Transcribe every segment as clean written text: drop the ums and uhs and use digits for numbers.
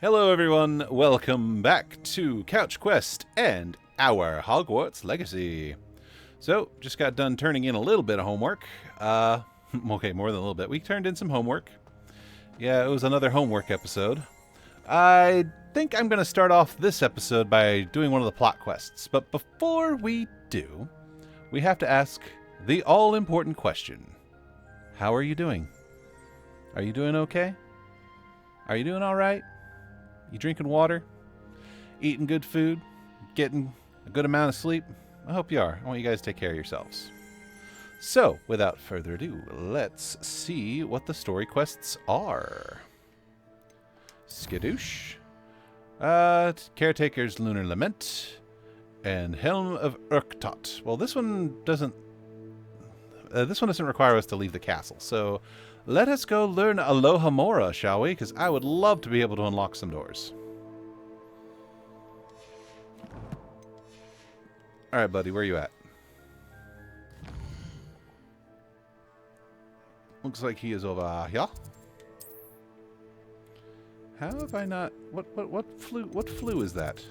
Hello everyone, welcome back to CouchQuest and our Hogwarts Legacy. So, just got done turning in a little bit of homework. Okay, more than a little bit. We turned in some homework. Yeah, it was another homework episode. I think I'm going to start off this episode by doing one of the plot quests. But before we do, we have to ask the all-important question. How are you doing? Are you doing okay? Are you doing alright? You drinking water? Eating good food? Getting a good amount of sleep? I hope you are. I want you guys to take care of yourselves. So, without further ado, let's see what the story quests are. Skadoosh. Caretaker's Lunar Lament. And Helm of Urktot. Well, this one doesn't require us to leave the castle, so let us go learn Aloha Mora, shall we? Because I would love to be able to unlock some doors. Alright, buddy, where you at? Looks like he is over here. How have I not... What flu is that?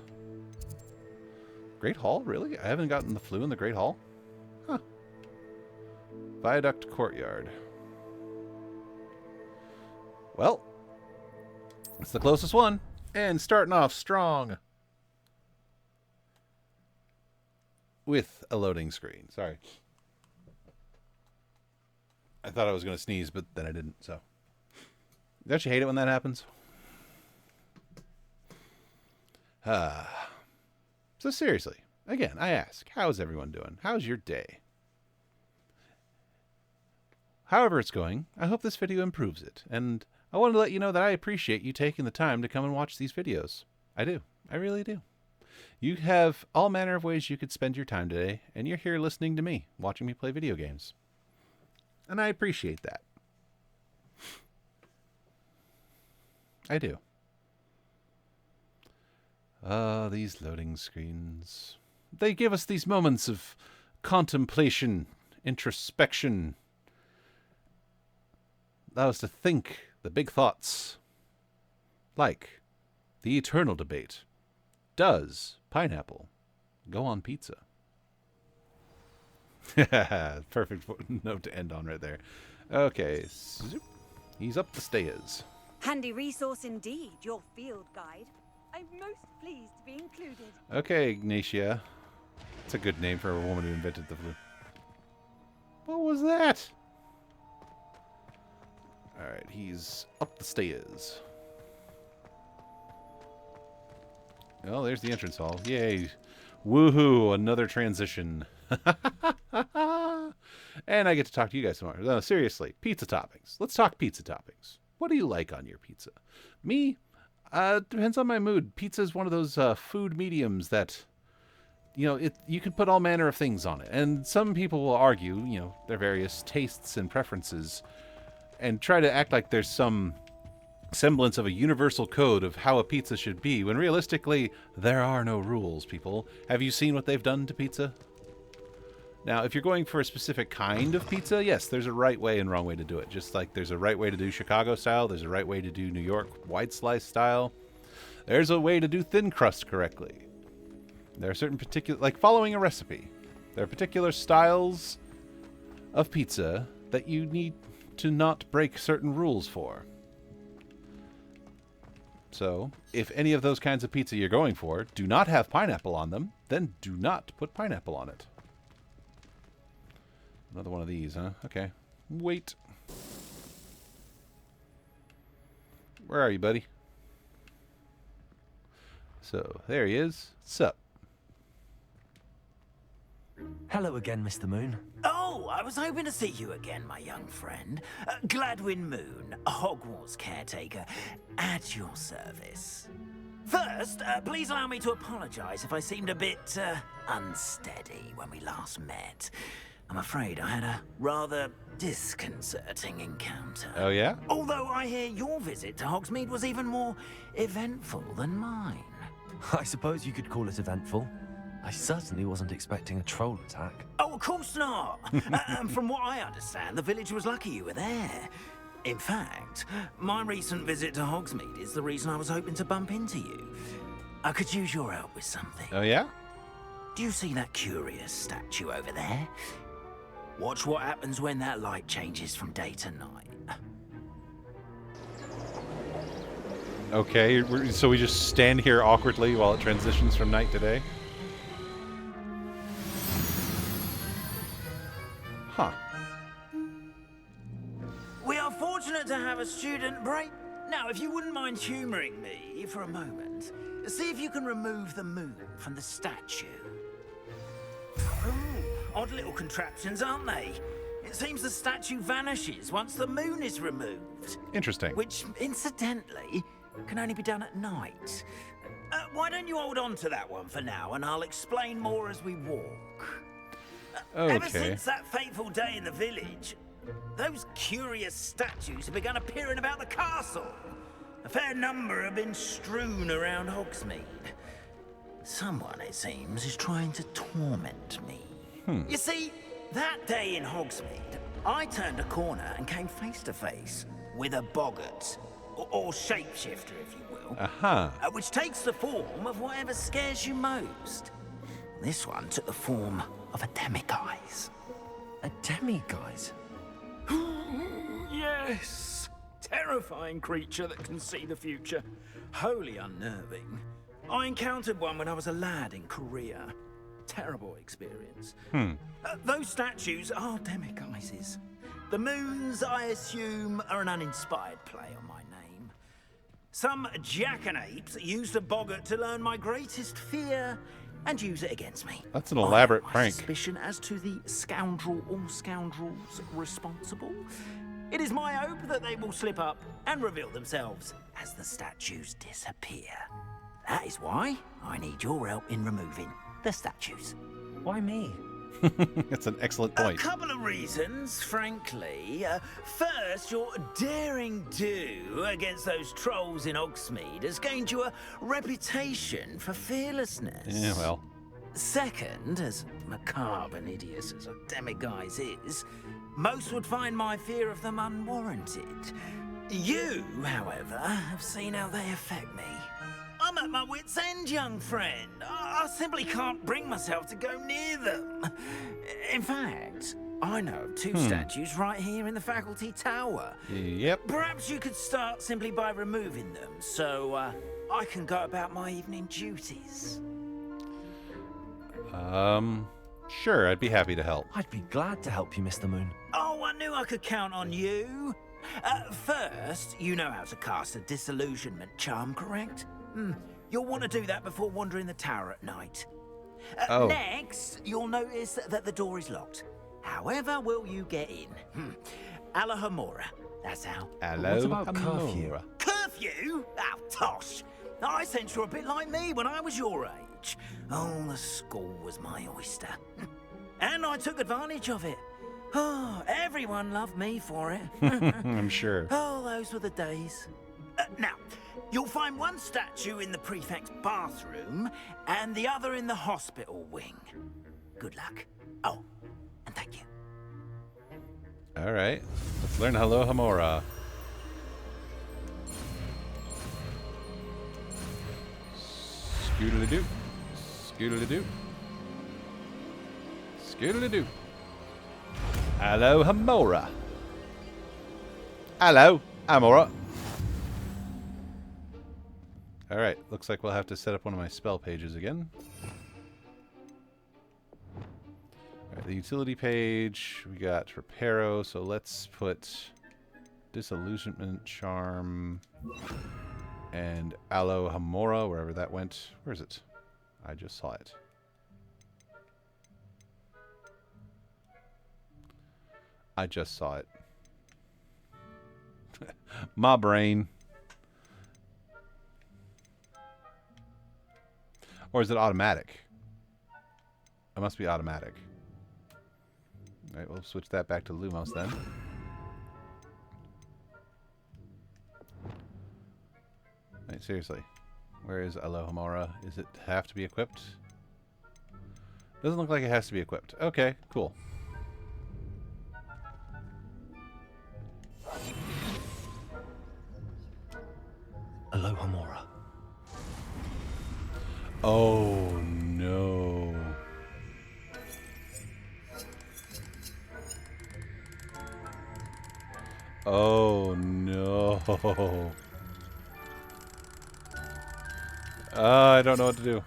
Great Hall? Really? I haven't gotten the flu in the Great Hall? Huh. Viaduct Courtyard. Well, it's the closest one. And starting off strong. With a loading screen. Sorry. I thought I was going to sneeze, but then I didn't, so. Don't you hate it when that happens? So seriously, again, I ask, how's everyone doing? How's your day? However it's going, I hope this video improves it, and I wanted to let you know that I appreciate you taking the time to come and watch these videos. I do. I really do. You have all manner of ways you could spend your time today, and you're here listening to me, watching me play video games. And I appreciate that. I do. These loading screens. They give us these moments of contemplation, introspection. Allow us to think the big thoughts. Like the eternal debate. Does pineapple go on pizza? Perfect note to end on right there. Okay, zoop. He's up the stairs. Handy resource indeed, your field guide. I'm most pleased to be included. Okay, Ignatia. That's a good name for a woman who invented the flu. What was that? Alright, he's up the stairs. Well, there's the entrance hall. Yay. Woohoo, another transition. And I get to talk to you guys tomorrow. No, seriously, pizza toppings. Let's talk pizza toppings. What do you like on your pizza? Me? Depends on my mood. Pizza is one of those food mediums that, you can put all manner of things on it. And some people will argue, their various tastes and preferences and try to act like there's some semblance of a universal code of how a pizza should be, when realistically, there are no rules, people. Have you seen what they've done to pizza? Now, if you're going for a specific kind of pizza, yes, there's a right way and wrong way to do it. Just like there's a right way to do Chicago style, there's a right way to do New York wide slice style. There's a way to do thin crust correctly. There are certain particular, like following a recipe. There are particular styles of pizza that you need to not break certain rules for. So, if any of those kinds of pizza you're going for do not have pineapple on them, then do not put pineapple on it. Another one of these, huh? Okay. Wait. Where are you, buddy? So, there he is. Sup? Hello again, Mr. Moon. Oh, I was hoping to see you again, my young friend. Gladwin Moon, Hogwarts caretaker, at your service. First, please allow me to apologize if I seemed a bit unsteady when we last met. I'm afraid I had a rather disconcerting encounter. Oh, yeah? Although I hear your visit to Hogsmeade was even more eventful than mine. I suppose you could call it eventful. I certainly wasn't expecting a troll attack. Oh, of course not. From what I understand, the village was lucky you were there. In fact, my recent visit to Hogsmeade is the reason I was hoping to bump into you. I could use your help with something. Oh, yeah? Do you see that curious statue over there? Watch what happens when that light changes from day to night. Okay, so we just stand here awkwardly while it transitions from night to day? Huh. We are fortunate to have a student break. Now, if you wouldn't mind humoring me for a moment, see if you can remove the moon from the statue. Ooh, odd little contraptions, aren't they? It seems the statue vanishes once the moon is removed. Interesting. Which, incidentally, can only be done at night. Why don't you hold on to that one for now, and I'll explain more as we walk. Ever Okay. since that fateful day in the village, those curious statues have begun appearing about the castle. A fair number have been strewn around Hogsmeade. Someone, it seems, is trying to torment me. You see, that day in Hogsmeade, I turned a corner and came face to face with a boggart, or shapeshifter, if you will, Aha. which takes the form of whatever scares you most. This one took the form of a demiguise. A demiguise? Yes! Terrifying creature that can see the future. Wholly unnerving. I encountered one when I was a lad in Korea. Terrible experience. Those statues are demiguises. The moons, I assume, are an uninspired play on my name. Some jackanapes used a boggart to learn my greatest fear and use it against me. That's an elaborate I have my prank. suspicion as to the scoundrel or scoundrels responsible. It is my hope that they will slip up and reveal themselves as the statues disappear. That is why I need your help in removing the statues. Why me? That's an excellent A point. couple of reasons, frankly. First, your daring do against those trolls in Hogsmeade has gained you a reputation for fearlessness. Yeah, well. Second, as macabre and hideous as a demiguise is, most would find my fear of them unwarranted. You, however, have seen how they affect me. I'm at my wit's end, young friend. I simply can't bring myself to go near them. In fact, I know of two statues right here in the faculty tower. Yep. Perhaps you could start simply by removing them, so I can go about my evening duties. Sure, I'd be happy to help. I'd be glad to help you, Mr. Moon. Oh, I knew I could count on you. First, you know how to cast a disillusionment charm, correct? You'll want to do that before wandering the tower at night. Oh. Next, you'll notice that the door is locked. However will you get in? Alahamora, that's how. Hello. What about curfew? Curfew? Oh, tosh. I sense you're a bit like me when I was your age. Oh, the school was my oyster. And I took advantage of it. Oh, everyone loved me for it. I'm sure. Oh, those were the days. Now, you'll find one statue in the prefect's bathroom and the other in the hospital wing. Good luck. Oh, and thank you. All right. Let's learn Hello Hamora. Scoodly-doo. Scoodly-doo. Scoodly-doo. Hello Hamora. Hello Amora. All right. Looks like we'll have to set up one of my spell pages again. All right, the utility page. We got Reparo, so let's put Disillusionment Charm and Aloe Hamora, wherever that went. Where is it? I just saw it. I just saw it. My brain. Or is it automatic? It must be automatic. Alright, we'll switch that back to Lumos then. Alright, seriously. Where is Alohomora? Is it have to be equipped? Doesn't look like it has to be equipped. Okay, cool. Alohomora. Oh no. Oh no. I don't know what to do.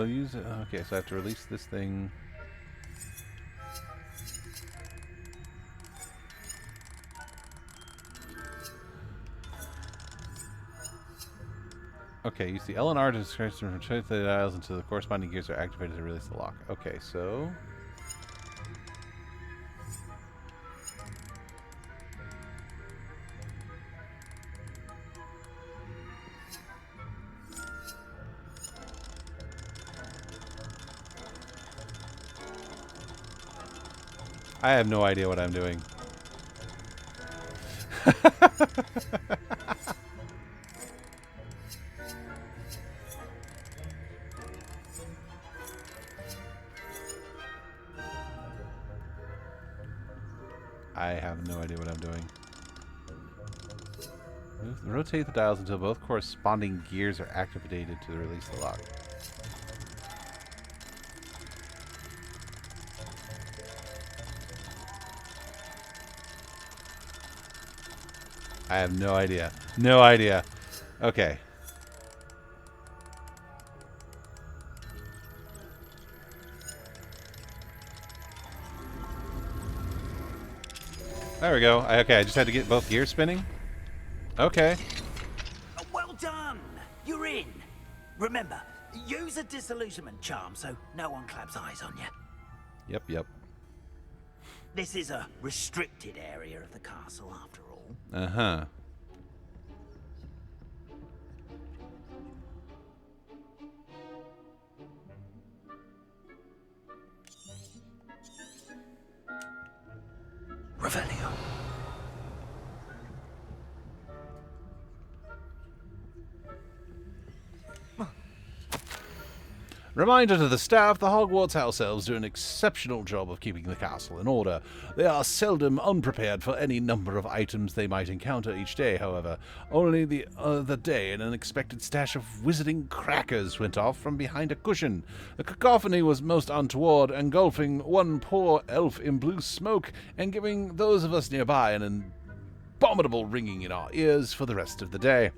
Use it. Okay, so I have to release this thing. Okay, use the L and R to rotate the dials until the corresponding gears are activated to release the lock. Okay, so I have no idea what I'm doing. I have no idea what I'm doing. Rotate the dials until both corresponding gears are activated to release the lock. I have no idea. No idea. Okay. There we go. Okay, I just had to get both gears spinning. Okay. Well done! You're in! Remember, use a disillusionment charm so no one claps eyes on you. Yep, yep. This is a restricted area of the castle, after all. Uh-huh. Revelio. Reminder to the staff, the Hogwarts house elves do an exceptional job of keeping the castle in order. They are seldom unprepared for any number of items they might encounter each day, however. Only the other day, an unexpected stash of wizarding crackers went off from behind a cushion. The cacophony was most untoward, engulfing one poor elf in blue smoke and giving those of us nearby an abominable ringing in our ears for the rest of the day.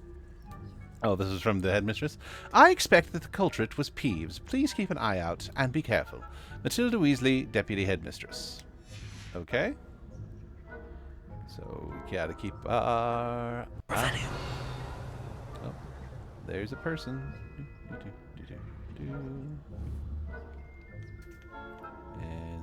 Oh, this is from the headmistress. I expect that the culprit was Peeves. Please keep an eye out and be careful. Matilda Weasley, Deputy Headmistress. Okay. So we gotta keep our... Revelio. Oh, there's a person. And...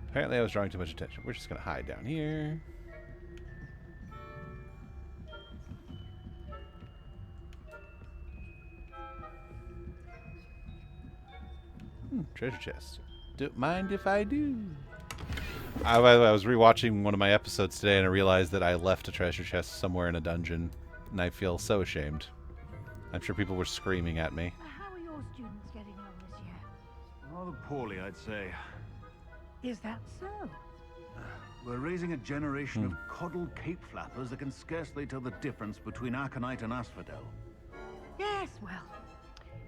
Apparently I was drawing too much attention. We're just going to hide down here. Treasure chest. Don't mind if I do. By the way, I was rewatching one of my episodes today and I realized that I left a treasure chest somewhere in a dungeon. And I feel so ashamed. I'm sure people were screaming at me. How are your students getting on this year? Rather poorly, I'd say. Is that so? We're raising a generation of coddled cape flappers that can scarcely tell the difference between aconite and asphodel. Yes, well,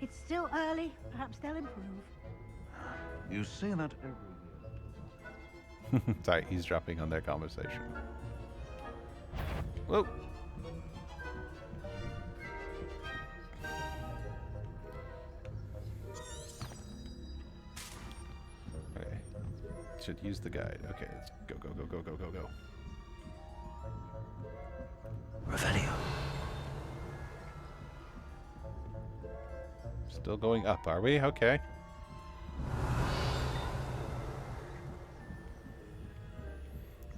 it's still early. Perhaps they'll improve. You say that every year. Sorry, eavesdropping on their conversation. Whoa. Okay. Should use the guide. Okay, let's go, go, go, go, go, go, go. Revelio. Still going up, are we? Okay.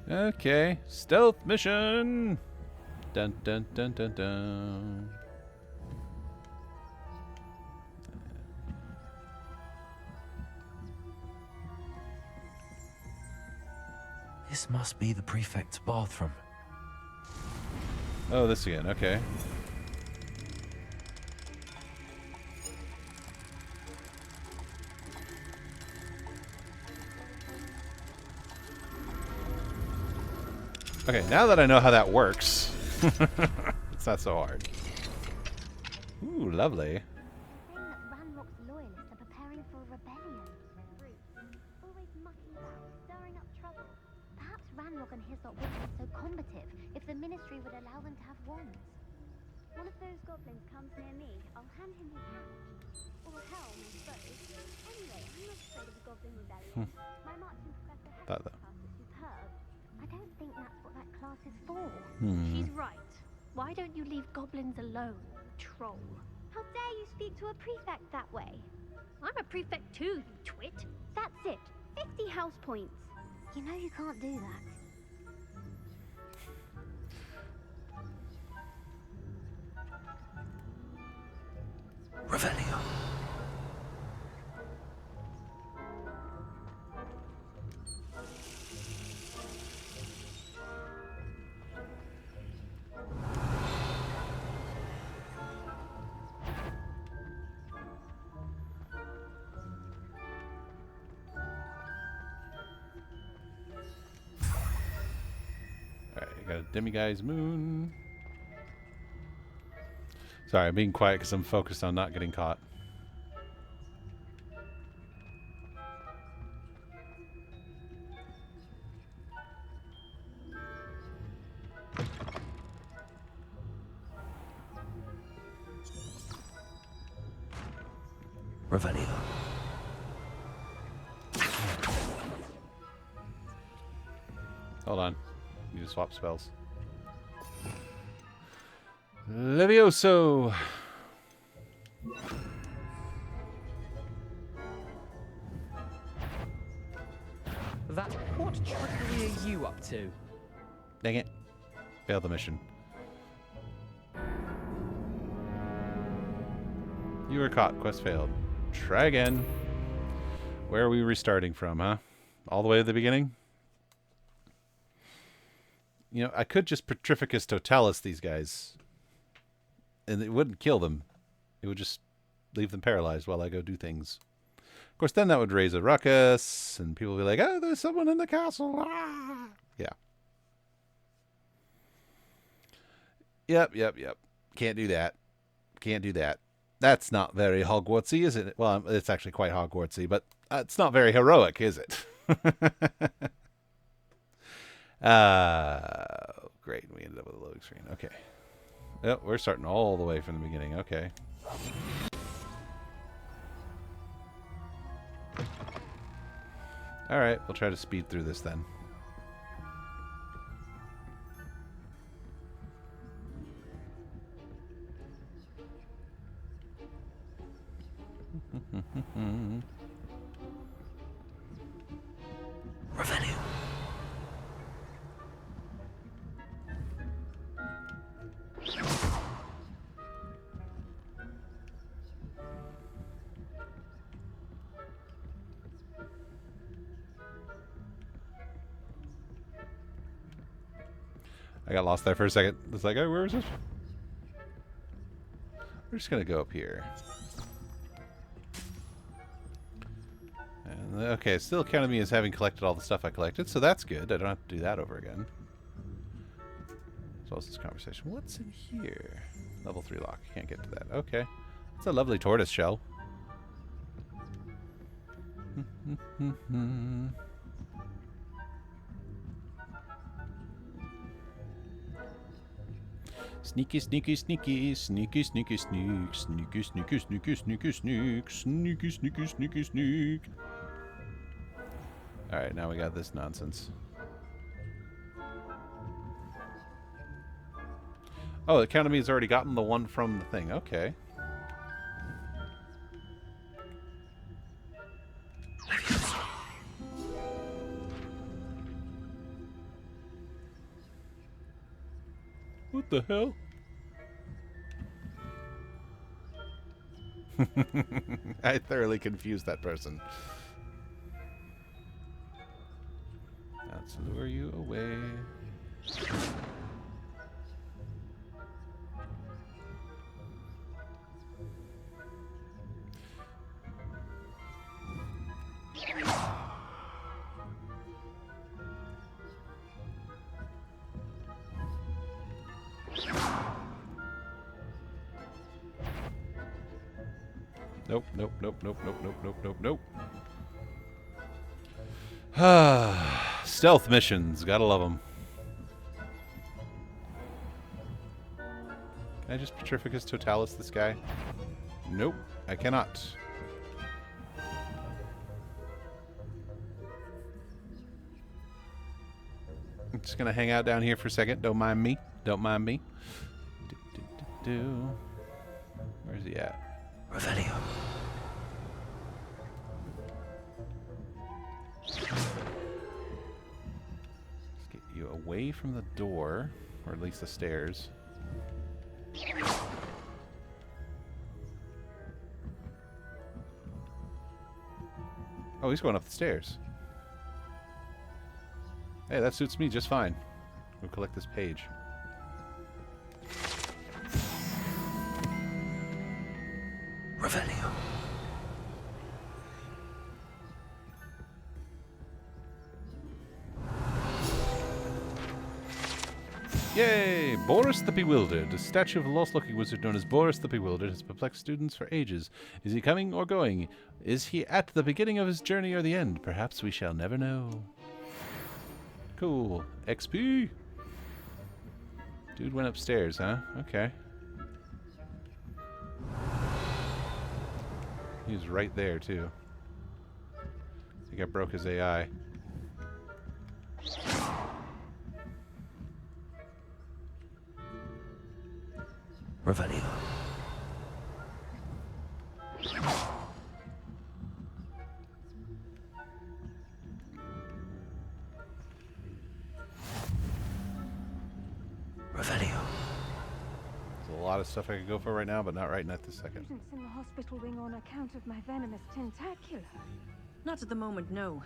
Okay, stealth mission. Dun dun dun dun dun. This must be the prefect's bathroom. Oh, this again. Okay. Okay, now that I know how that works, it's not so hard. Ooh, lovely. Saying that Ranrock's loyalists are preparing for a rebellion. Rude. Always mucking about, stirring up trouble. Perhaps Ranrock and his lot wouldn't be so combative if the Ministry would allow them to have wands. One of those goblins comes near me, I'll hand him his hat. Or helm, I suppose. Anyway, I'm not afraid of a goblin rebellion. My marching professor Thought Hester's that. class is superb. I don't think that's what that class is for. She's right. Why don't you leave goblins alone, troll? How dare you speak to a prefect that way? I'm a prefect too, you twit. That's it. 50 house points. You know you can't do that. Revelio. Alright, I got a demiguise moon. Sorry, I'm being quiet because I'm focused on not getting caught. Revelio. Hold on. Need to swap spells. Levioso! That what trickery are you up to? Dang it. Failed the mission. You were caught. Quest failed. Try again. Where are we restarting from, huh? All the way to the beginning? You know, I could just Petrificus Totalis these guys. And it wouldn't kill them. It would just leave them paralyzed while I go do things. Of course, then that would raise a ruckus, and people would be like, oh, there's someone in the castle. Ah! Yeah. Yep. Can't do that. Can't do that. That's not very Hogwartsy, is it? Well, it's actually quite Hogwartsy, but it's not very heroic, is it? Great. We ended up with a loading screen. Okay. Yep, we're starting all the way from the beginning. Okay. All right, we'll try to speed through this then. Revelio. I got lost there for a second. It's like, oh, where is it? We're just going to go up here. And, okay, it still counted me as having collected all the stuff I collected, so that's good. I don't have to do that over again. So what's this conversation? What's in here? Level 3 lock. Can't get to that. Okay. It's a lovely tortoise shell. Sneaky, sneaky, sneaky, sneaky, sneaky, sneak, sneaky, sneaky, sneaky, sneaky, sneak, sneaky, sneaky, sneaky, sneak. All right, now we got this nonsense. Oh, the Academy has already gotten the one from the thing. Okay. What the hell? I thoroughly confused that person. Let's lure you away. Nope, nope, nope, nope, nope, nope, nope, nope, nope. Ah, stealth missions. Gotta love them. Can I just Petrificus Totalis this guy? Nope, I cannot. I'm just gonna hang out down here for a second. Don't mind me. Don't mind me. Where's he at? Revelio. Let's get you away from the door, or at least the stairs. Oh, he's going up the stairs. Hey, that suits me just fine. We'll collect this page. Revelio. Yay! Boris the Bewildered. A statue of a lost-looking wizard known as Boris the Bewildered has perplexed students for ages. Is he coming or going? Is he at the beginning of his journey or the end? Perhaps we shall never know. Cool. XP! Dude went upstairs, huh? Okay. He was right there, too. I think I broke his AI. Revelio. Revelio. There's a lot of stuff I could go for right now, but not right this second. Students in the hospital wing on account of my venomous tentacular. Not at the moment, no.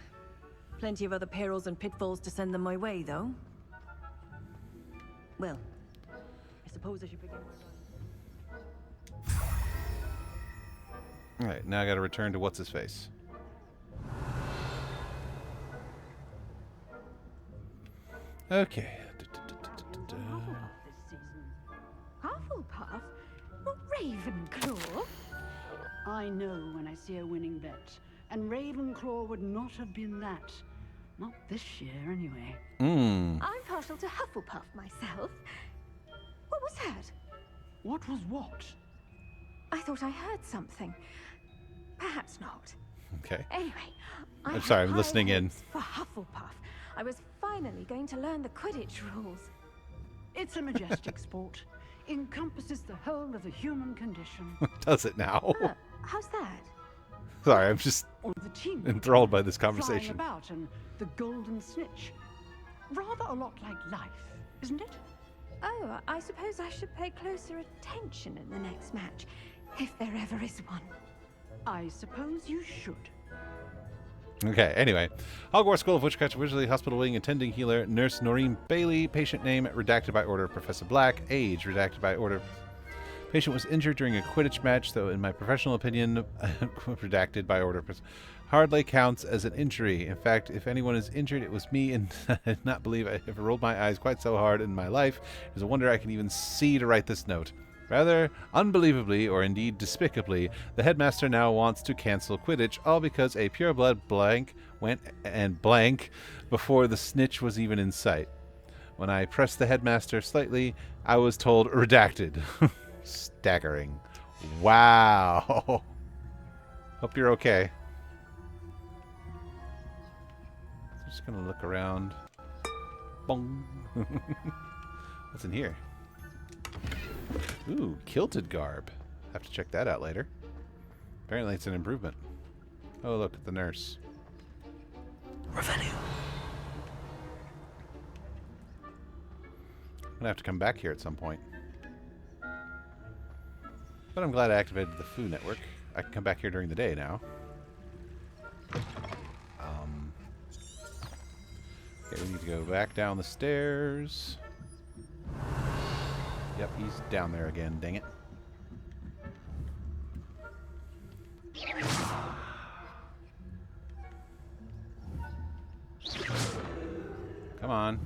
Plenty of other perils and pitfalls to send them my way, though. Well, I suppose I should begin my run. Alright, now I gotta return to what's-his-face. Okay. Hufflepuff this season. Hufflepuff? Not Ravenclaw? I know when I see a winning bet, and Ravenclaw would not have been that. Not this year, anyway. Mmm. I'm partial to Hufflepuff myself. What was that? What was what? I thought I heard something. Perhaps not. Okay. Anyway, I I'm sorry, had I'm high listening in. hopes for Hufflepuff. I was finally going to learn the Quidditch rules. It's a majestic sport. Encompasses the whole of the human condition. Does it now? How's that? Sorry, I'm just Or the team enthralled by this flying conversation. about and the golden snitch. Rather a lot like life, isn't it? Oh, I suppose I should pay closer attention in the next match, if there ever is one. I suppose you should. Okay, anyway. Hogwarts School of Witchcraft, Wizardly Hospital Wing, attending healer, Nurse Noreen Bailey, patient name, redacted by order of Professor Black, age, redacted by order. Patient was injured during a Quidditch match, though in my professional opinion, redacted by order. Hardly counts as an injury. In fact, if anyone is injured, it was me, and I did not believe I ever rolled my eyes quite so hard in my life. It's a wonder I can even see to write this note. Rather unbelievably, or indeed despicably, the headmaster now wants to cancel Quidditch, all because a pureblood blank went and blank before the snitch was even in sight. When I pressed the headmaster slightly, I was told redacted. Staggering. Wow. Hope you're okay. Just gonna look around. Bong. What's in here? Ooh, kilted garb. Have to check that out later. Apparently it's an improvement. Oh, look at the nurse. Revelio. I'm gonna have to come back here at some point. But I'm glad I activated the Foo network. I can come back here during the day now. Okay, we need to go back down the stairs. Yep, he's down there again, dang it. Come on.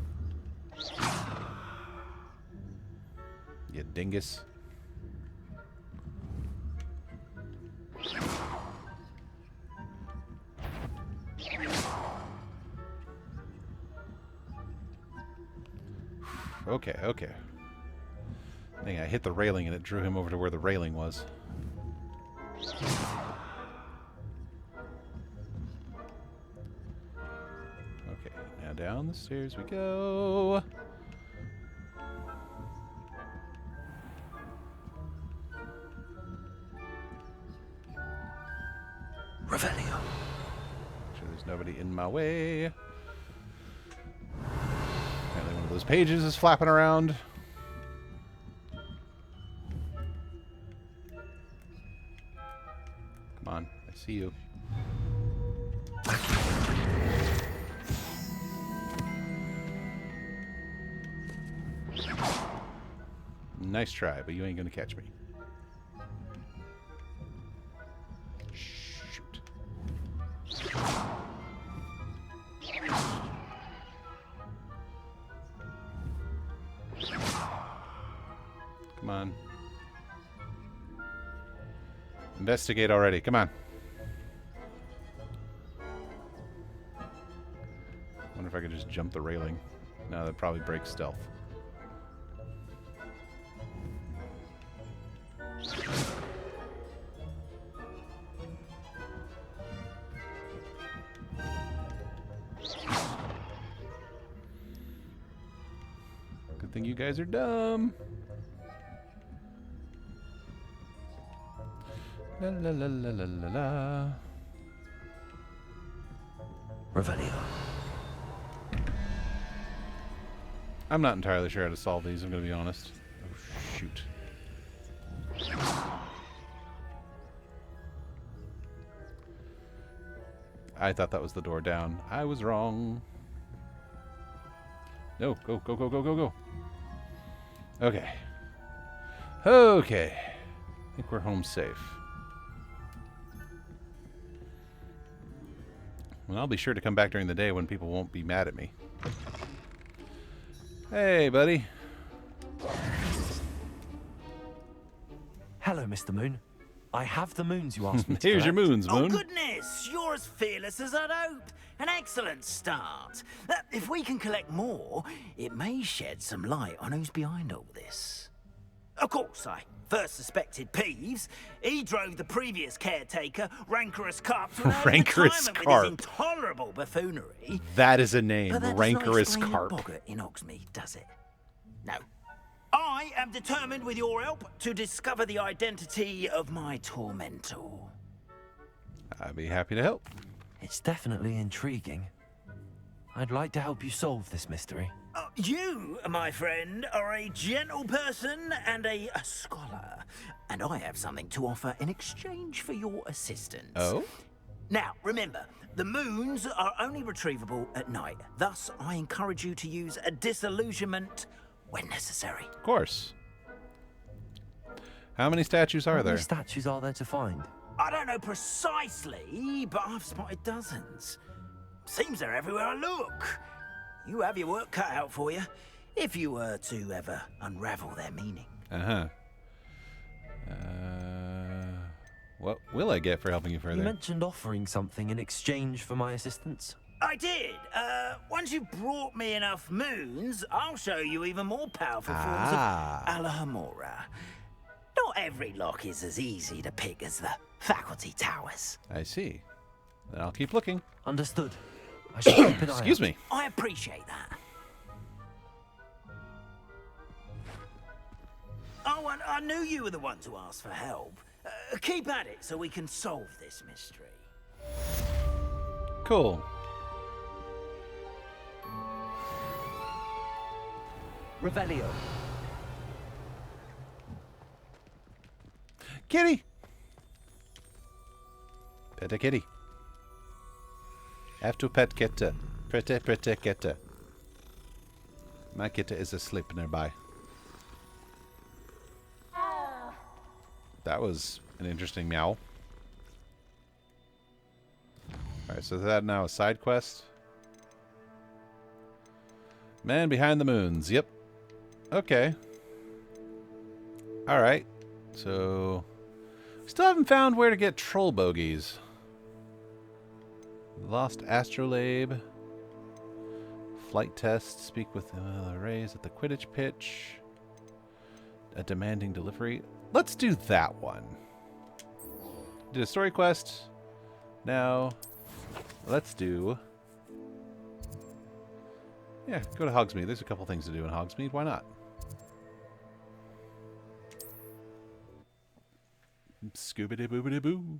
You dingus. Okay, okay. Dang, I hit the railing and it drew him over to where the railing was. Okay, now down the stairs we go. Revelio. Make sure there's nobody in my way. Apparently one of those pages is flapping around. Come on, I see you. Nice try, but you ain't gonna catch me. Shoot. Come on. Investigate already. Come on. Wonder if I could just jump the railing. No, that probably breaks stealth. Good thing you guys are dumb. La la la la la la la. Revelio. I'm not entirely sure how to solve these, I'm going to be honest. Oh, shoot. I thought that was the door down. I was wrong. No, go, go, go, go, go, go. Okay. Okay. I think we're home safe. Well, I'll be sure to come back during the day when people won't be mad at me. Hey, buddy. Hello, Mr. Moon. I have the moons you asked me to Here's your collect. moons, Moon. Oh, goodness! You're as fearless as I'd hoped. An excellent start. If we can collect more, it may shed some light on who's behind all this. Of course, I first suspected Peeves. He drove the previous caretaker, Rancorous Carp, to an Rancorous retirement with Carp. his intolerable buffoonery. That is a name, But that does not Rancorous explain Carp. the boggart in Hogsmeade, does it? No. I am determined, with your help, to discover the identity of my tormentor. I'd be happy to help. It's definitely intriguing. I'd like to help you solve this mystery. You, my friend, are a gentle person and a scholar, and I have something to offer in exchange for your assistance. Oh? Now, remember, the moons are only retrievable at night. Thus, I encourage you to use a disillusionment when necessary. Of course. How many statues are How there? many statues are there to find? I don't know precisely, but I've spotted dozens. Seems they're everywhere I look. You have your work cut out for you, if you were to ever unravel their meaning. Uh-huh. What will I get for helping you further? You mentioned offering something in exchange for my assistance. I did. Once you've brought me enough moons, I'll show you even more powerful forms of Alhamora. Not every lock is as easy to pick as the faculty towers. I see. Then I'll keep looking. Understood. I should keep an eye Excuse out. me. I appreciate that. Oh, and I knew you were the one to ask for help. Keep at it so we can solve this mystery. Cool. Revelio. Kitty! Pet a kitty. Have to pet Ketta. Pretty Ketta. My Ketta is asleep nearby. That was an interesting meow. Alright, so is that now a side quest? Man behind the moons. Yep. Okay. Alright. So... still haven't found where to get troll bogies. Lost astrolabe. Flight test. Speak with Rays at the Quidditch pitch. A demanding delivery. Let's do that one. Did a story quest. Now, let's do... Yeah, go to Hogsmeade. There's a couple things to do in Hogsmeade. Why not? Scoobity-boobity-boo.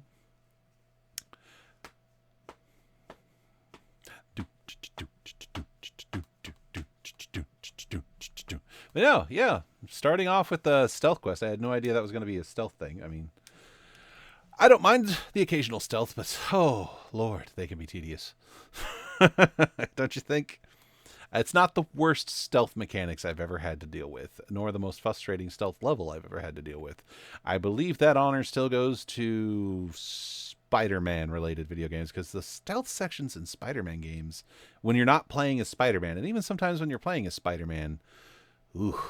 But no, yeah. Starting off with the stealth quest. I had no idea that was going to be a stealth thing. I mean, I don't mind the occasional stealth, but oh, Lord, they can be tedious. Don't you think? It's not the worst stealth mechanics I've ever had to deal with, nor the most frustrating stealth level I've ever had to deal with. I believe that honor still goes to Spider-Man related video games, because the stealth sections in Spider-Man games, when you're not playing as Spider-Man, and even sometimes when you're playing as Spider-Man, ooh.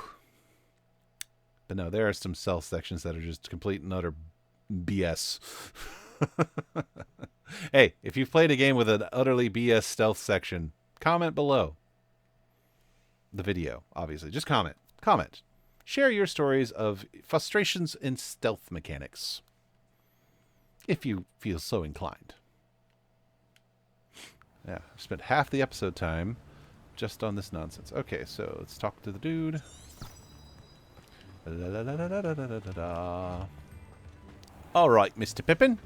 But no, there are some stealth sections that are just complete and utter BS. Hey, if you've played a game with an utterly BS stealth section, comment below the video, obviously. Just comment. Comment. Share your stories of frustrations in stealth mechanics, if you feel so inclined. Yeah, I've spent half the episode time just on this nonsense. Okay, so let's talk to the dude. All right, Mr. Pippin.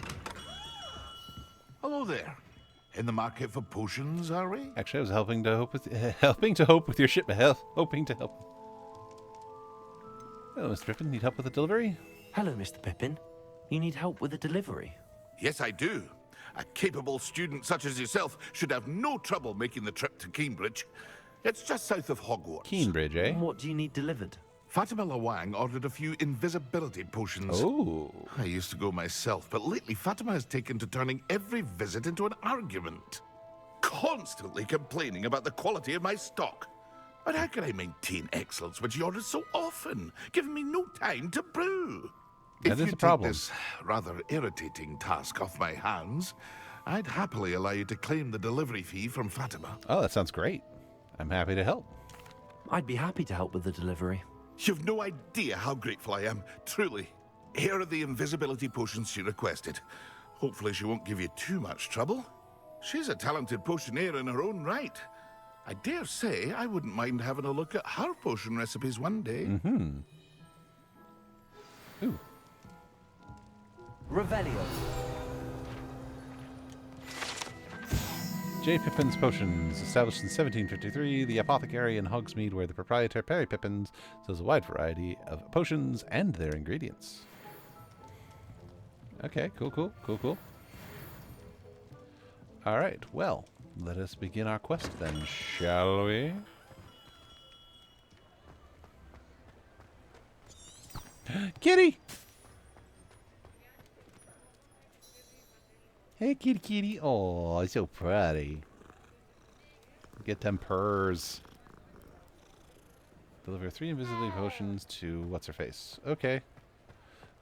Hello there. In the market for potions, are we? Actually, I was hoping to hope with your shipment. Hoping to help. Hello, Mr. Pippin. Need help with a delivery? Hello, Mr. Pippin. You need help with a delivery? Yes, I do. A capable student such as yourself should have no trouble making the trip to Cambridge. It's just south of Hogwarts. Cambridge, eh? What do you need delivered? Fatima Lawang ordered a few invisibility potions. Oh. I used to go myself, but lately Fatima has taken to turning every visit into an argument. Constantly complaining about the quality of my stock. But how can I maintain excellence when she orders so often, giving me no time to brew? That is a problem. If you take this rather irritating task off my hands, I'd happily allow you to claim the delivery fee from Fatima. Oh, that sounds great. I'm happy to help. I'd be happy to help with the delivery. You've no idea how grateful I am, truly. Here are the invisibility potions she requested. Hopefully she won't give you too much trouble. She's a talented potioneer in her own right. I dare say I wouldn't mind having a look at her potion recipes one day. Mm-hmm. Ooh. Revelio. J. Pippin's Potions, established in 1753, the apothecary in Hogsmeade, where the proprietor Perry Pippins sells a wide variety of potions and their ingredients. Okay, cool. Alright, well, let us begin our quest then, shall we? Kitty! Hey, kitty. Oh, so pretty. Get them purrs. Deliver 3 invisibility potions to what's-her-face. Okay.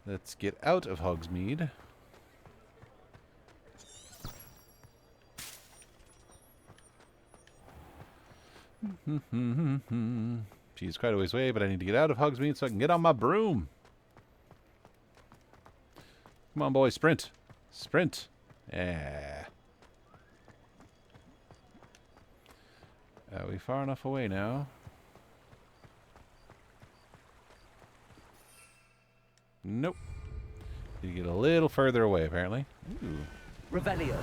Let's get out of Hogsmeade. She's quite a ways away, but I need to get out of Hogsmeade so I can get on my broom. Come on, boy. Sprint. Sprint. Yeah. Are we far enough away now? Nope. You get a little further away, apparently. Ooh. Revelio.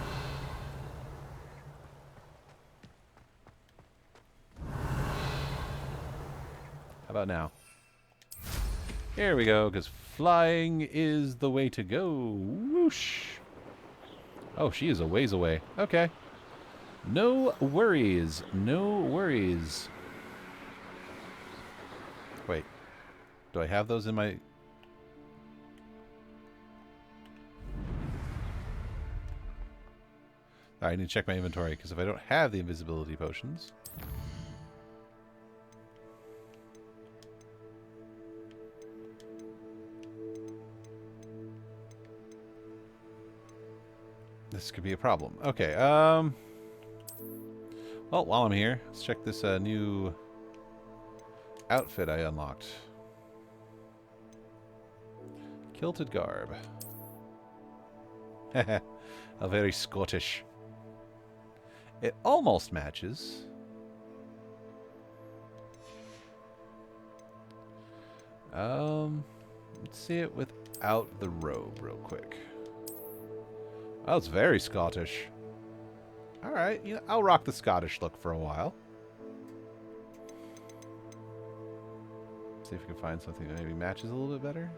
How about now? Here we go, because flying is the way to go. Whoosh. Oh, she is a ways away. Okay. No worries. No worries. Wait. Do I have those in my... I need to check my inventory, because if I don't have the invisibility potions... this could be a problem. Okay, well, Well, while I'm here, let's check this new outfit I unlocked. Kilted garb. Haha, a very Scottish. It almost matches. Let's see it without the robe real quick. Oh, it's very Scottish. Alright, you know, I'll rock the Scottish look for a while. See if we can find something that maybe matches a little bit better.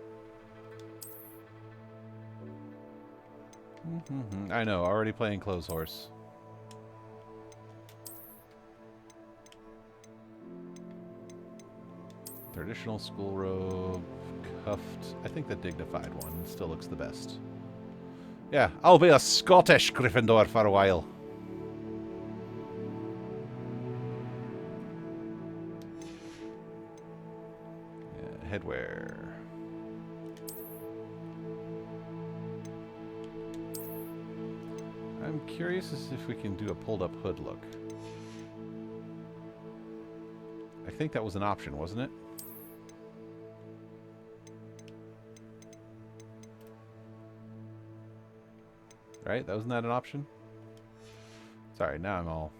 I know, already playing Clothes Horse. Traditional school robe, cuffed. I think the dignified one still looks the best. Yeah, I'll be a Scottish Gryffindor for a while. Yeah, headwear. I'm curious as if we can do a pulled up hood look. I think that was an option, wasn't it? Right? That wasn't that an option? Sorry, now I'm all...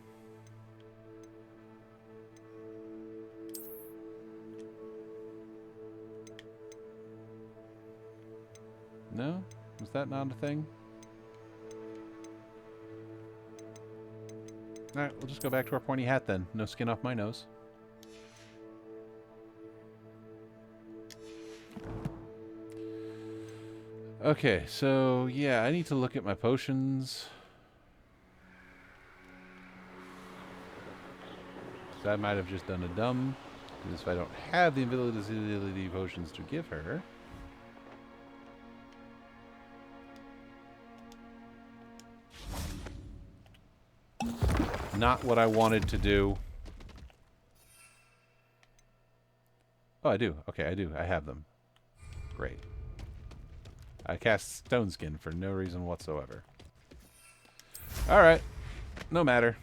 No? Was that not a thing? Alright, we'll just go back to our pointy hat then. No skin off my nose. Okay, so yeah, I need to look at my potions. So I might have just done a dumb, because if I don't have the invisibility potions to give her... Not what I wanted to do. Oh, I do. Okay, I do. I have them. Great. I cast Stone Skin for no reason whatsoever. Alright. No matter.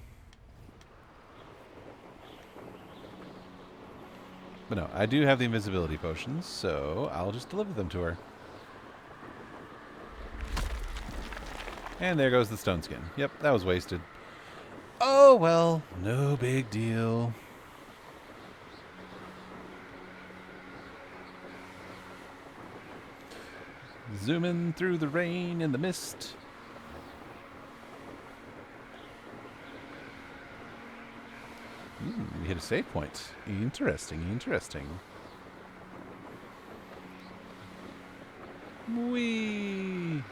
But no, I do have the invisibility potions, so I'll just deliver them to her. And there goes the Stone Skin. Yep, that was wasted. Oh, well. No big deal. Zooming through the rain and the mist. We hit a save point. Interesting, interesting. Whee!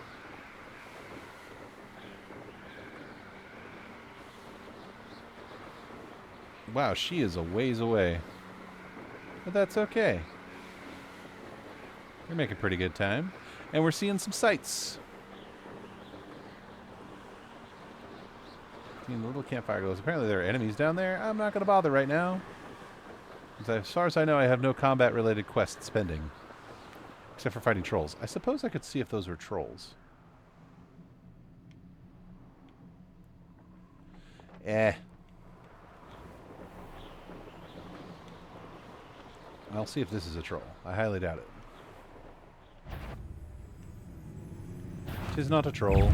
Wow, she is a ways away. But that's okay. We're making pretty good time. And we're seeing some sights. Seeing the little campfire glows. Apparently there are enemies down there. I'm not going to bother right now. As far as I know, I have no combat-related quests pending. Except for fighting trolls. I suppose I could see if those were trolls. I'll see if this is a troll. I highly doubt it. 'Tis not a troll.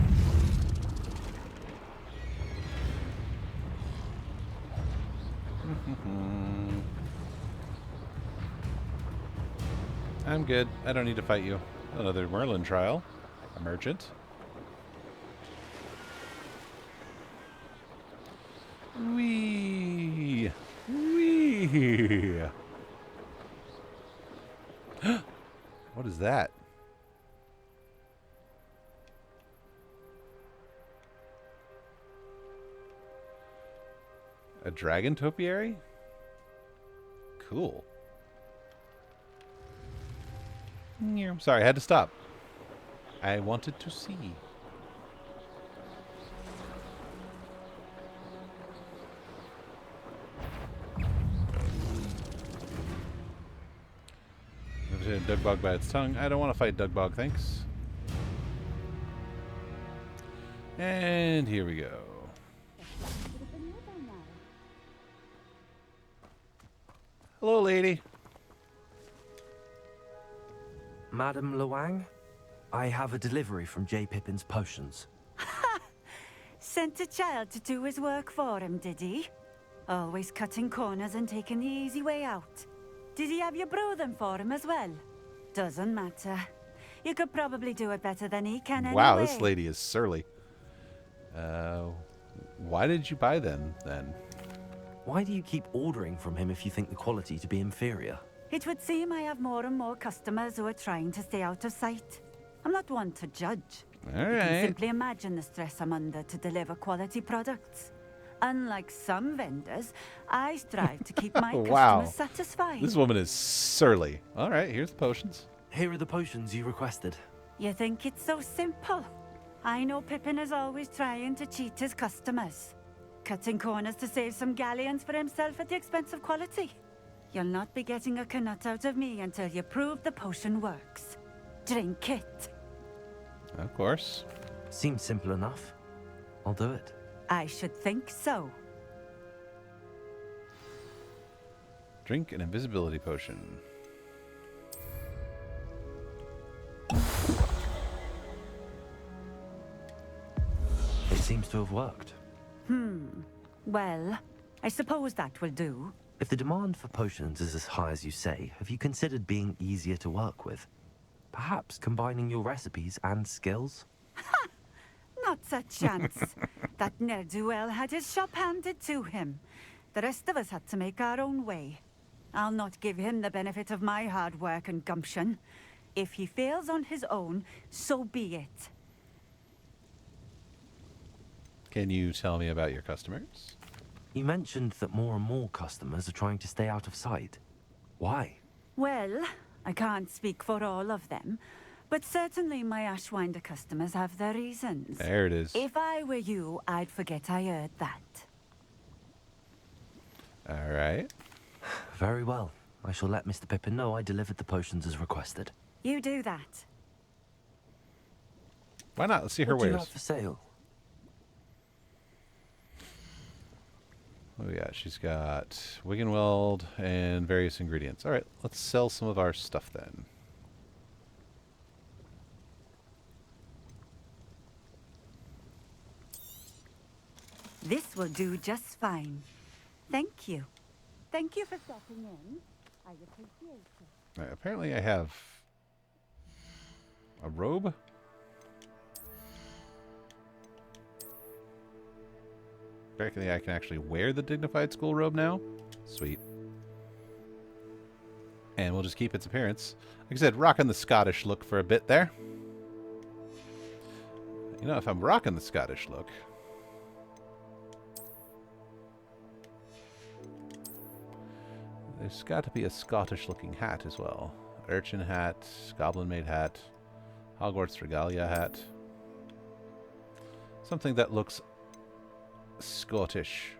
I'm good. I don't need to fight you. Another Merlin trial. A merchant. Wee. Wee. What is that? A dragon topiary? Cool. I'm sorry, I had to stop. I wanted to see. Dugbog by its tongue. I don't want to fight Dugbog, thanks. And here we go. Hello, lady. Madam Luang, I have a delivery from J. Pippin's Potions. Sent a child to do his work for him, did he? Always cutting corners and taking the easy way out. Did he have you brew them for him as well? Doesn't matter. You could probably do it better than he can Wow, anyway. this lady is surly. Why did you buy them, then? Why do you keep ordering from him if you think the quality to be inferior? It would seem I have more and more customers who are trying to stay out of sight. I'm not one to judge. All You can right. simply imagine the stress I'm under to deliver quality products. Unlike some vendors, I strive to keep my Wow. customers satisfied. This woman is surly. All right, here's the potions. Here are the potions you requested. You think it's so simple? I know Pippin is always trying to cheat his customers. Cutting corners to save some galleons for himself at the expense of quality. You'll not be getting a canut out of me until you prove the potion works. Drink it. Of course. Seems simple enough. I'll do it. I should think so. Drink an invisibility potion. It seems to have worked. Well, I suppose that will do. If the demand for potions is as high as you say, have you considered being easier to work with? Perhaps combining your recipes and skills? Not a chance. That ne'er-do-well had his shop handed to him. The rest of us had to make our own way. I'll not give him the benefit of my hard work and gumption. If he fails on his own, so be it. Can you tell me about your customers? You mentioned that more and more customers are trying to stay out of sight. Why? Well, I can't speak for all of them, but certainly my Ashwinder customers have their reasons. There it is. If I were you, I'd forget I heard that. All right. Very well. I shall let Mr. Pippin know I delivered the potions as requested. You do that. Why not? Let's see her What do you wares. have for sale? Oh yeah, she's got Wiggenweld and various ingredients. All right, let's sell some of our stuff then. This will do just fine. Thank you. Thank you for stopping in. I appreciate it. All right, apparently I have a robe. Apparently I can actually wear the dignified school robe now. Sweet. And we'll just keep its appearance. Like I said, rocking the Scottish look for a bit there. You know, if I'm rocking the Scottish look, there's got to be a Scottish-looking hat as well. Urchin hat, goblin-made hat, Hogwarts regalia hat. Something that looks Scottish.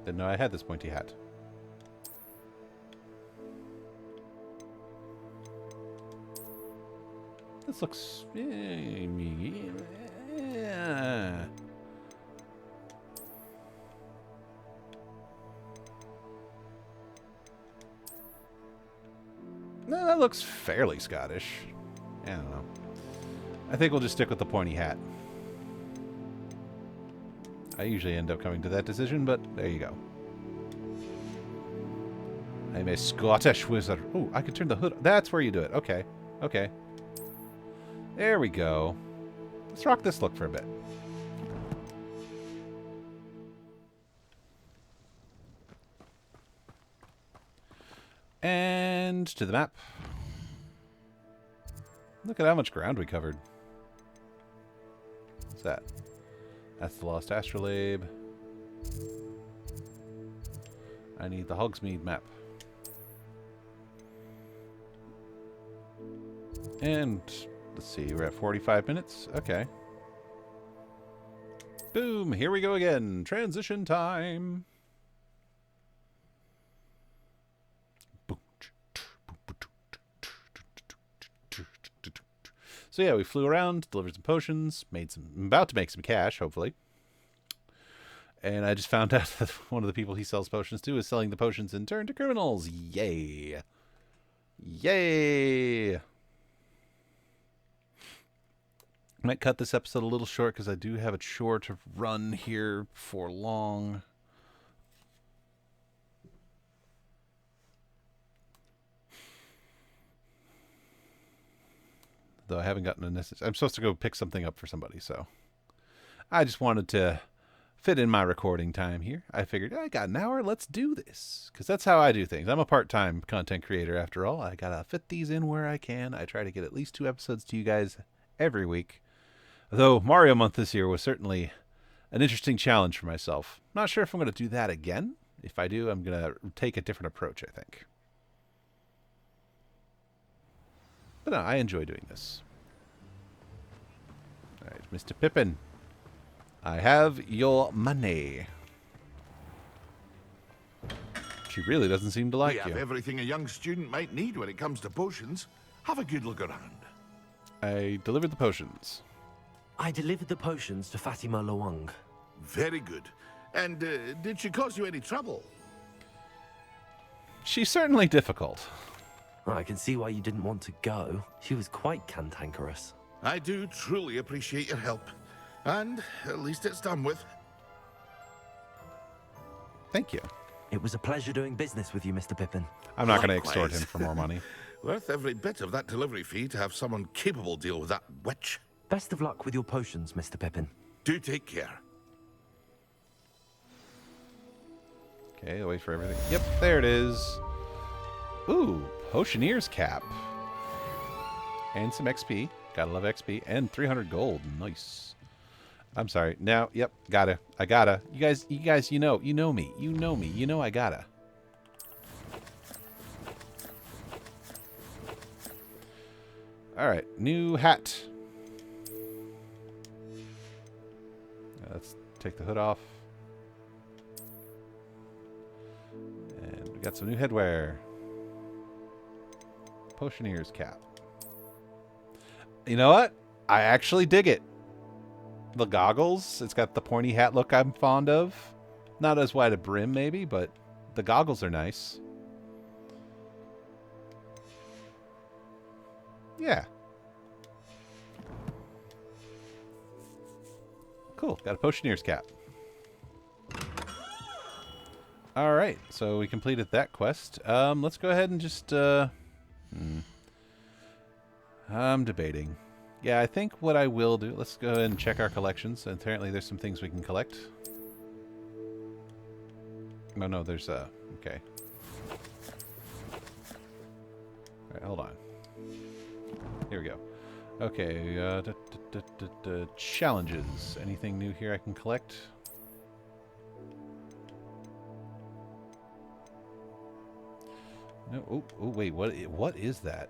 Didn't know I had this pointy hat. This looks... yeah. No, that looks fairly Scottish. I don't know. I think we'll just stick with the pointy hat. I usually end up coming to that decision, but there you go. I'm a Scottish wizard. Oh, I could turn the hood. That's where you do it. Okay. Okay. There we go. Let's rock this look for a bit. And to the map. Look at how much ground we covered. What's that? That's the Lost Astrolabe. I need the Hogsmeade map. And let's see, we're at 45 minutes. Okay. Boom, here we go again. Transition time. So yeah, we flew around, delivered some potions, I'm about to make some cash, hopefully. And I just found out that one of the people he sells potions to is selling the potions in turn to criminals. Yay. Yay. I might cut this episode a little short because I do have a chore to run here for long. Though I haven't gotten a necessary... I'm supposed to go pick something up for somebody, so... I just wanted to fit in my recording time here. I figured, I got an hour, let's do this. Because that's how I do things. I'm a part-time content creator, after all. I gotta fit these in where I can. I try to get at least 2 episodes to you guys every week. Though Mario Month this year was certainly an interesting challenge for myself. Not sure if I'm going to do that again. If I do, I'm going to take a different approach, I think. But no, I enjoy doing this. Alright, Mr. Pippin. I have your money. She really doesn't seem to like we have everything a young student might need when it comes to potions. Have a good look around. I delivered the potions. I delivered the potions to Fatima Luang. Very good. And did she cause you any trouble? She's certainly difficult. I can see why you didn't want to go. She was quite cantankerous. I do truly appreciate your help. And at least it's done with. Thank you. It was a pleasure doing business with you, Mr. Pippin. I'm not going to extort Likewise. him for more money. Worth every bit of that delivery fee to have someone capable deal with that witch. Best of luck with your potions, Mr. Pippin. Do take care. Okay, I'll wait for everything. Yep, there it is. Ooh, Potioneer's Cap. And some XP. Gotta love XP. And 300 gold. Nice. I'm sorry. Now, yep, gotta. I gotta. You guys, you know me. You know me. You know I gotta. Alright, new hat. Let's take the hood off. And we got some new headwear. Potioneer's cap. You know what? I actually dig it. The goggles, it's got the pointy hat look I'm fond of. Not as wide a brim, maybe, but the goggles are nice. Yeah. Cool. Got a Potioneer's cap. Alright, so we completed that quest. Let's go ahead and just... I'm debating. Yeah, I think what I will do... Let's go ahead and check our collections. Apparently there's some things we can collect. Oh, no, there's... Okay. Alright, hold on. Here we go. Okay, challenges. Anything new here I can collect? No. Oh, wait. What is that?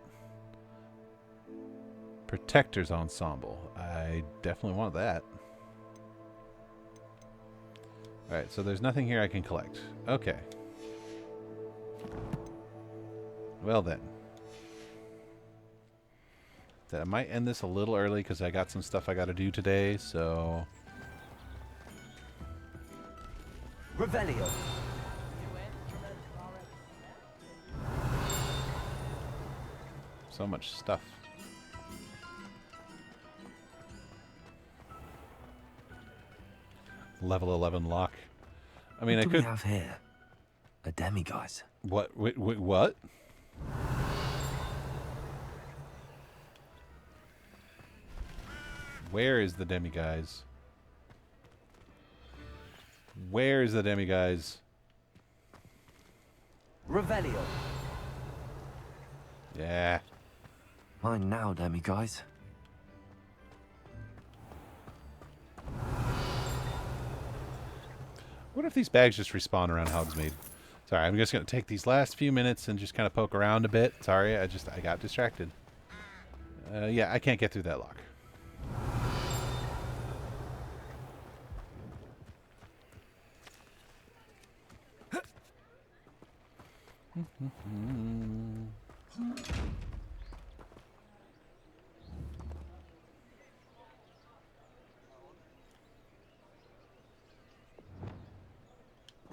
Protector's Ensemble. I definitely want that. Alright, so there's nothing here I can collect. Okay. Well then. I might end this a little early because I got some stuff I got to do today, so... Revelio. So much stuff. Level 11 lock. I mean, What do we have here? A demiguise. What? Wait, what? Where is the demiguise? Where is the demiguise? Revelio. Yeah. Mine now, demiguise. What if these bags just respawn around Hogsmeade? Sorry, I'm just going to take these last few minutes and just kind of poke around a bit. Sorry, I got distracted. Yeah, I can't get through that lock.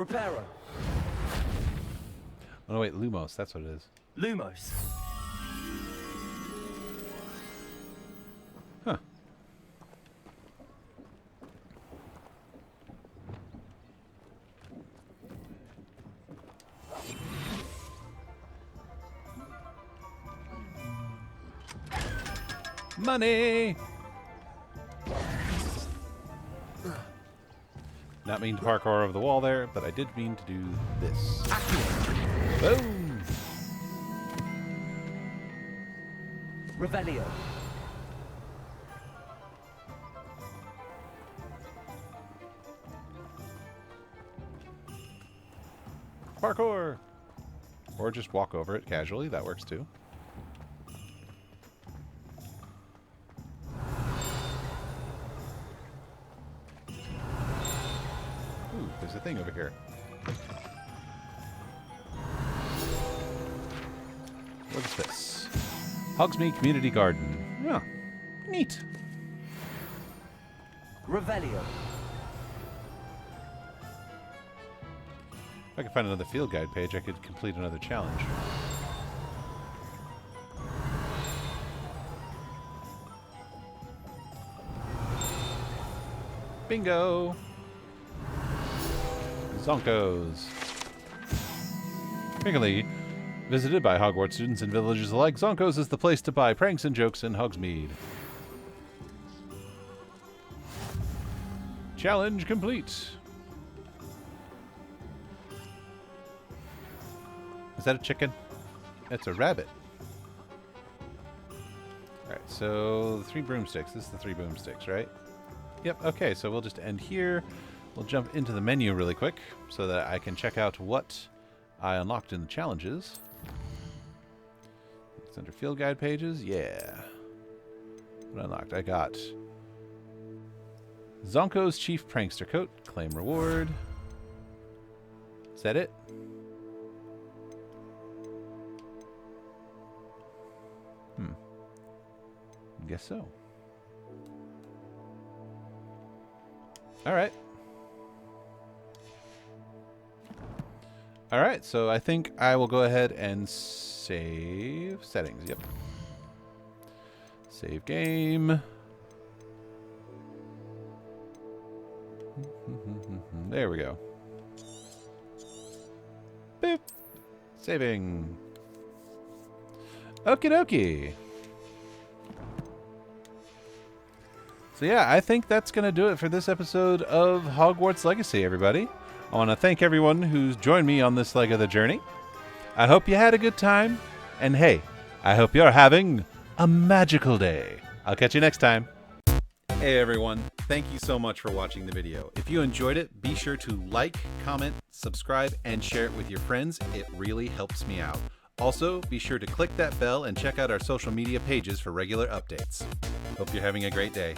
Reparo. Oh, no, wait, Lumos. That's what it is. Lumos. Huh. Money! Not mean to parkour over the wall there, but I did mean to do this. Boom! Revelio. Parkour! Or just walk over it casually, that works too. Ooh, there's a thing over here. What is this? Hogsmeade Community Garden. Yeah, neat. Revelio. If I could find another field guide page, I could complete another challenge. Bingo! Zonkos. Frequently visited by Hogwarts students and villagers alike, Zonkos is the place to buy pranks and jokes in Hogsmeade. Challenge complete. Is that a chicken? That's a rabbit. Alright, so the 3 broomsticks. This is the 3 broomsticks, right? Yep, okay, so we'll just end here. We'll jump into the menu really quick so that I can check out what I unlocked in the challenges. It's under field guide pages. Yeah. What I unlocked? I got Zonko's Chief Prankster Coat. Claim reward. Is that it? Guess so. Alright. Alright, so I think I will go ahead and save settings. Yep. Save game. There we go. Boop. Saving. Okie dokie. So yeah, I think that's going to do it for this episode of Hogwarts Legacy, everybody. I want to thank everyone who's joined me on this leg of the journey. I hope you had a good time. And hey, I hope you're having a magical day. I'll catch you next time. Hey everyone, thank you so much for watching the video. If you enjoyed it, be sure to like, comment, subscribe, and share it with your friends. It really helps me out. Also, be sure to click that bell and check out our social media pages for regular updates. Hope you're having a great day.